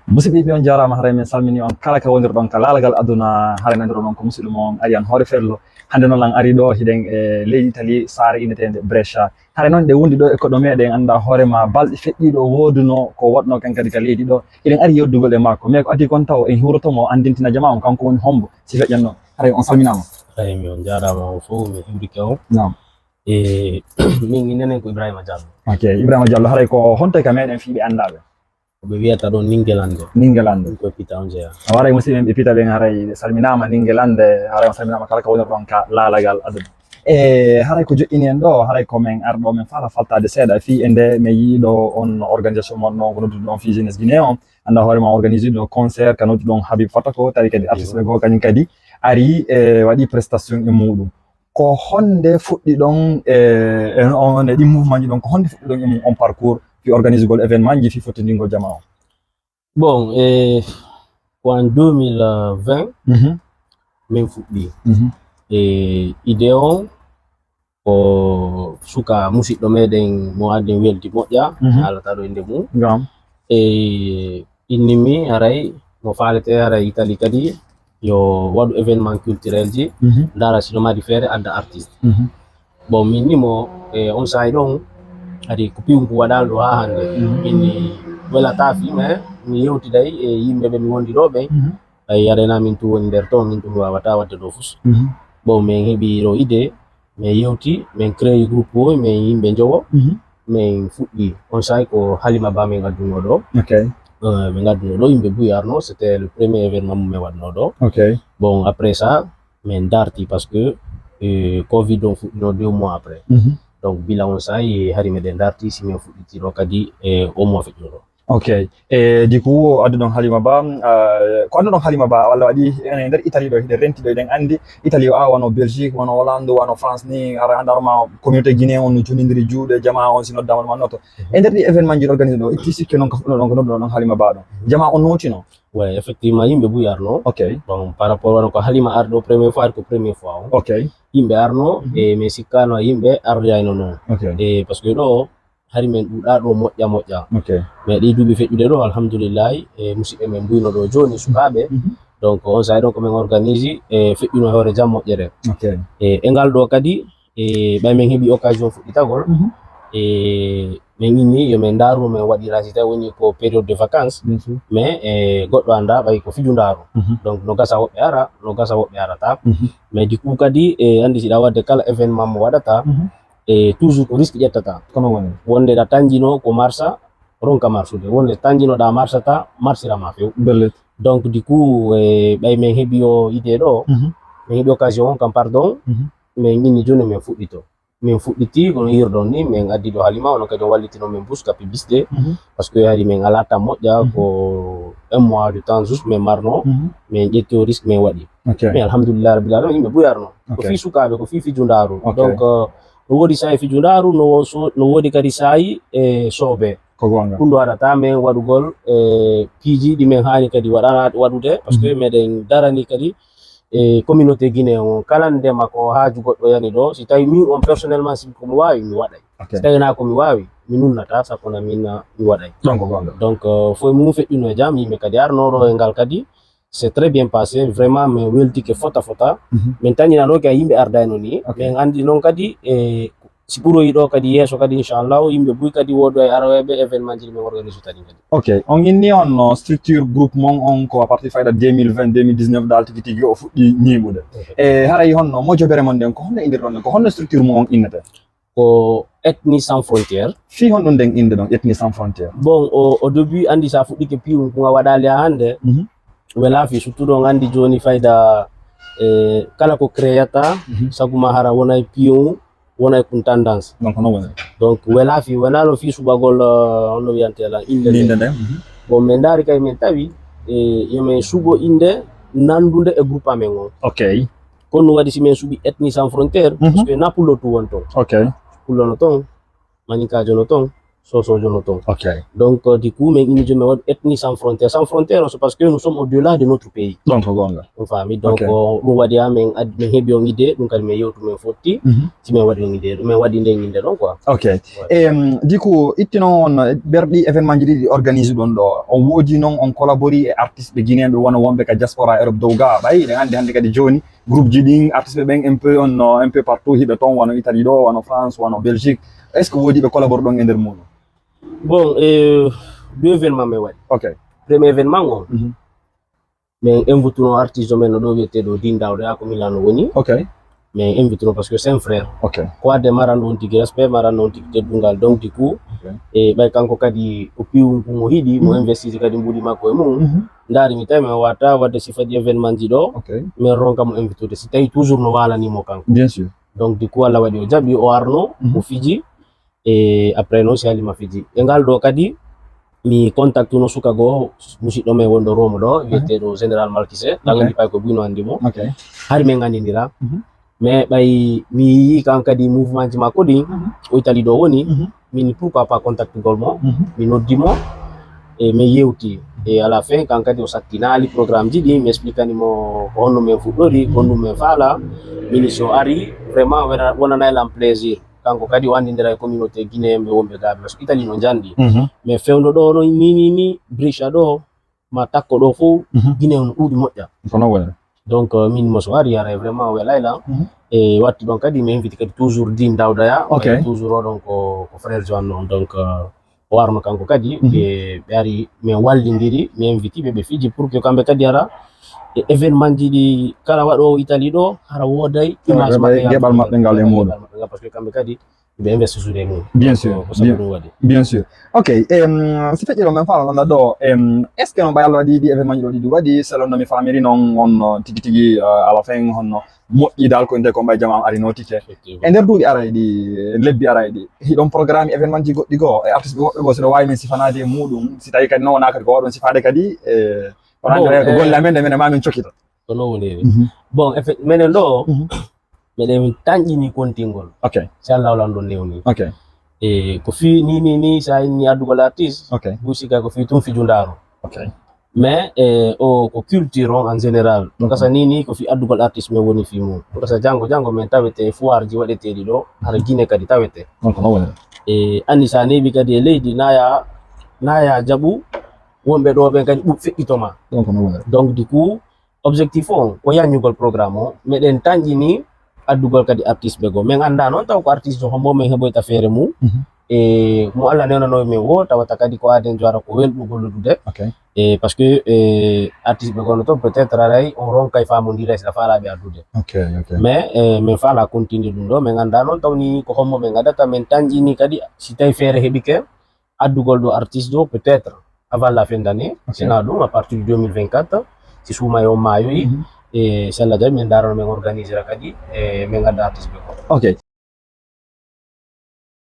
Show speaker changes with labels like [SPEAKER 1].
[SPEAKER 1] musidɓe on jarama haray min salmini on kala ka wonirɗon ka lalagal aduna haray nandiro noon ko musidɗo mon ari an hoore fello hande noon lan ari ɗo hiɗen e leydi Italie saare innetede Brescia haray noon ɗe wondi ɗo e koɗo meɗen anda hoorema balɗe feƴƴiɗo woduno ko waɗno kan kadi ka leydi ɗo eɗen ari yeddugol e makko mais ko adi kon taw en hiwrotomo andintina jama on kanko woni hombo si feƴƴanno haray on salminama.
[SPEAKER 2] Ay mi on jarama on fof mi hiwrike on.
[SPEAKER 1] Naam.
[SPEAKER 2] E min nenen ko Ibrahima Diallo.
[SPEAKER 1] Ok, Ibrahima Diallo haray ko honto ka meɗen fiiɓe andaɓe
[SPEAKER 2] ɓe wiyata ɗon Ningelande.
[SPEAKER 1] Ningelande
[SPEAKER 2] ko pita on jeeya.
[SPEAKER 1] a waray musidɓe ɓe pita ɓen haray salminama Ningelande haray on salminama kala ka wonirɗon ka lalagal aduna e haray ko joƴƴini en ɗo haray komin arɗo min fala faltade seeɗa fi e nde mi yiiɗo on organisation mon ɗon ko nodduɗo ɗon fi jeunesse guinéen on anda hoorema organisé ɗo concert ka nodduɗo ɗon Habib Fatako tawi kadi artiste ɓe goo kañum kadi ari e waɗi prestation e muɗum ko honde fuɗɗi ɗon on e ɗi mouvement ji ɗon ko honde fuɗɗi ɗon e mum on parcours fi organise gol événement ji fi fottodingol jama o.
[SPEAKER 2] Bon ko en 2020 min fuɗɗi idée on ko suka musidɗo meɗen mo adden weldi moƴƴa haalata ɗo inde mum innimi haray mo faalete haray Italie kadi yo waɗu événement culturel ji dara sino mari feere adda artiste bon min nimo on sahay ɗon adi ko piwum ko waɗano ɗo ha hande inni welata fi mais mi yewtiday e yimɓe ɓe mi wondi ɗo ɓe ay arena min tu woni nder ton min tu wawata wadde ɗo fus bon min heeɓi ɗo idée min yewti min créé groupe o min yimɓe jowo min fuɗɗi on sahay ko Halima Ba min gadduno ɗo min gadduno ɗo yimɓe buy arno c'était le premier événement mo min waɗno ɗo bon après ça min darti parce que covid on fuɗɗino 2 mois après donc bila on sahay hari meɗen darti si min fuɗɗitiɗo kadi au mois feƴƴuɗo.
[SPEAKER 1] Ok, e di ku addu ɗon Halima Ba ko andu ɗon Halima Ba walla waɗi ene nder Italie ɗo hiɗen renti ɗo eɗen andi Italie o wano Belgique wano Hollande wano France ni ara andarma communauté guinéen on no jonidiri juuɗe jama on si noddama ɗum annoto e nder ɗi événement ji organisé ɗo itti sikki noon ko fuɗɗo ɗon ko nodduɗo ɗon Halima Ba ɗon jama on notino.
[SPEAKER 2] Ouais, effectivement yimɓe buy arno bon par rapport wano ko Halima arɗo première fois ko première fois on yimɓe arno e min sikkano yimɓe ardoyayno noon e parce que ɗo hari men ɗuɗa ɗo moƴƴa moƴƴa mais ɗi duuɓi feƴƴude ɗo alhamdoulillahi e musidɓe men mbuyno ɗo joni sukaɓe donc on sahay ɗon komin organise e feƴƴuno hoore jam moƴƴere e ngal ɗo kadi ɓay min heeɓi occasion fuɗɗitagol e min inni yomin daru min waɗira si tawi woni ko période de vacances mais goɗɗo anda ɓay ko fiju ndaru donc no gasa woɓɓe ara no gasa woɓɓe arata mais du coup kadi andi siɗa wadde kala événement mo waɗata e toujours ko risque ƴettata
[SPEAKER 1] kono woni
[SPEAKER 2] wonde ɗa tanjino ko marsa ronka marsude wonde tanjinoɗa marsata marsirama few donc du coup ɓay min heeɓi o idée ɗo min heeɓi occasion on kam pardon min inni joni min fuɗɗito min fuɗɗiti kono hirɗon ni min addi ɗo Halima ono kadi o wallitino min buska publicité parce que hari min ala tan moƴƴa ko 1 mois de temps juste min marno min ƴetti o risque min waɗi mais alhamdoulillahi rabbil alamin yimɓe ɓuyarno ko fi sukaɓe ko fi fiju ndaru donc no woodi sahi fiju ndaru no woodi kadi sahi e soobe ɗum ɗo waɗata min waɗugol piiji ɗi min hani kadi waɗude par ce que meɗen darani kadi e communauté guinéen on kala ndema ko haaju goɗɗo yani ɗo si tawi min on personnellement si komi wawi mi waɗay si tawi na komi wawi mi nunnata sakkona min mi waɗay donc foye mum feƴƴuno e jaam yimɓe kadi arnoɗo e ngal kadi c'est très bien passé vraiment min weltike fota min tañinano ke a yimɓe ardayno ni min andi noon kadi si ɓuroyi ɗo kadi yeeso kadi inchallah yimɓe buy kadi wodo e aroɓe événement ji min organise tani kadi
[SPEAKER 1] on inni on structure groupe mon on ko à partir fayda 2020 2019 dal tigi tigi o fuɗɗi ñiɓude e haray honno mojobere mon nden ko honno indirɗon nden ko honno structure mo on innete
[SPEAKER 2] ko Ethnie sans frontière
[SPEAKER 1] fi honɗum nden inde ɗon Ethnie sans frontière
[SPEAKER 2] bon au début andi sa fuɗɗike piwum ko waɗali ha hande wela fi surtout ɗon andi joni fayda kala ko créata saguma hara wonay piyon wonay kum tendance donc wela fi wonano fi suɓagol hono wiyantela inde nde bon min daari kay min tawi yomin suɓo inde nandude e groupe amen on kono waɗi si min suuɓi Ethnie sans frontière parce que na pullo tu won ton pullo no ton maninkajo no ton so jono ton.
[SPEAKER 1] Ok.
[SPEAKER 2] Donc du coup mais ini jome wad ethnie sans frontières c'est parce que nous sommes au-delà de notre pays.
[SPEAKER 1] Donc gonga.
[SPEAKER 2] On famille donc
[SPEAKER 1] Ok.
[SPEAKER 2] ɗum waɗi amen men heeɓi on idée ɗum kadi min yewtu men fotti si min waɗi on idée min waɗi nden inde ɗon quoi.
[SPEAKER 1] Ok. Du coup ittino on berɗi événement ji ɗi organise ɗon ɗo on woodi noon on collabori e artiste ɓe guinéen ɓe wona wonɓe ka diaspora Europe dow ga ɓayi ɗe hande kadi joni groupe ji ɗin artiste ɓe ɓen un peu partout hiɓe toon wono Italie ɗo wono France wono Belgique est ce que woodi ɓe collabore ɗon e nder muɗum?
[SPEAKER 2] Bon deux événements min waɗi.
[SPEAKER 1] Ok.
[SPEAKER 2] Premier événement on min invite no artiste o men no ɗo wiyeteɗo Din Dawda ko Milano woni.
[SPEAKER 1] Ok.
[SPEAKER 2] min invite no parce que c'est un frère.
[SPEAKER 1] Ok.
[SPEAKER 2] ko ade maranɗo on tigui respect maranɗo on tigui teddungal donc du coup e ɓay kanko kadi o piw mo hiiɗi mo investisi kadi mbuɗi makko e mum ndaari mi tawi min wata wadde sifaji événement ji ɗo min ronka mo invitude si tawi toujours no walanimo kanko
[SPEAKER 1] bien sûr.
[SPEAKER 2] donc du coup Allah waɗi o jaɓi o arno o fiji e après noon si halima fiji e ngal ɗo kadi mi contact no suka goo musidɗo men wonɗo Rome ɗo wiyeteɗo général Malkise ɗan andi pay ko bino andimo hari min gandidira mais ɓay mi yi kan kadi mouvement ji makko ɗin o Italie ɗo woni min pourquoi pas contact gol mo mi noddimo e min yewti e à la fin kan kadi o sakkinali programme ji ɗi mi expliquanimo ko honno min fuɗɗori honno min faala mini so ari vraiment wonanaylam plaisir kanko kadi o andidira e communauté guinéen ɓe wonɓe gaɓe parce que Italie no jandi mais fewdo ɗo no ni bricha ɗo ma takko ɗo fo guinéen no ɗuuɗi moƴƴa
[SPEAKER 1] kono wona
[SPEAKER 2] donc min mo so ari ara vraiment welayla e watti ɗon kadi mi invite kadi toujours Din Dawdaya toujours oɗon ko frère Joan noon donc o warno kanko kadi ɓe ari min wallidiri mi invite ɓe fiji pour que kamɓe kadi ara e événement ji ɗi kala waɗo Italie ɗo hara wooday image maɓɓe
[SPEAKER 1] geɓal maɓɓe ngal e muɗum
[SPEAKER 2] parce que kamɓe kadi ɓe investi suude mum
[SPEAKER 1] bien sûr bien sûr ok si feƴƴiɗo men falanoɗa ɗo est ce que no ɓay Allah waɗi ɗi événement ji ɗo ɗiɗi waɗi selon no mi famiri noon on tigui tigui à la fin honno moƴƴi dal ko nde ko mbay jama ari notike e nder duuɓi aray ɗi lebbi aray ɗi hiɗon programme événement ji goɗɗi goo e artiste ɓe woɓɓe goo soɗo wawi men sifanade e muɗum si tawi kadi noon wona kadi ko waɗon sifade kadi ko golle amen nde minen mamin cokkita
[SPEAKER 2] ko non woni bon minen ɗo meɗen tañƴini kontingol si Allah walan ɗon newni e ko fi ni sa inni addugol artiste busika ko fi tum fiju ndaro mais o ko culture on en général kasa ni ko fi addugol artiste men woni fi mum kasa jango men tawete foire ji waɗeteɗi ɗo hara Guinée kadi tawete e andi sa neɓi kadi e leydi naya jaɓu wonɓe ɗo ɓen kadi feƴƴitoma donc du coup objectif on ko yañugol programme o meɗen tañƴini addugol kadi artiste ɓe goo min anda noon taw ko artiste o hombo min heɓoyta feere mum e mo Allah newnano min wo tawata kadi ko aden jowara ko welɗum golludude e par ce que artiste ɓe gonno toon peut être aray on ronkay famodira seɗa faalaɓe addude mais min faala continue ɗum ɗo min anda noon tawni ko hommo min gaɗata min tañƴini kadi si tawi feere heɓike addugol ɗo artiste ɗo peut être avant la fin d' année sina ɗum à partir du 2024 si suuma e o maayoyi e si Allah jaɓi min darano min organisera kadi e min gadda artiste ɓe ko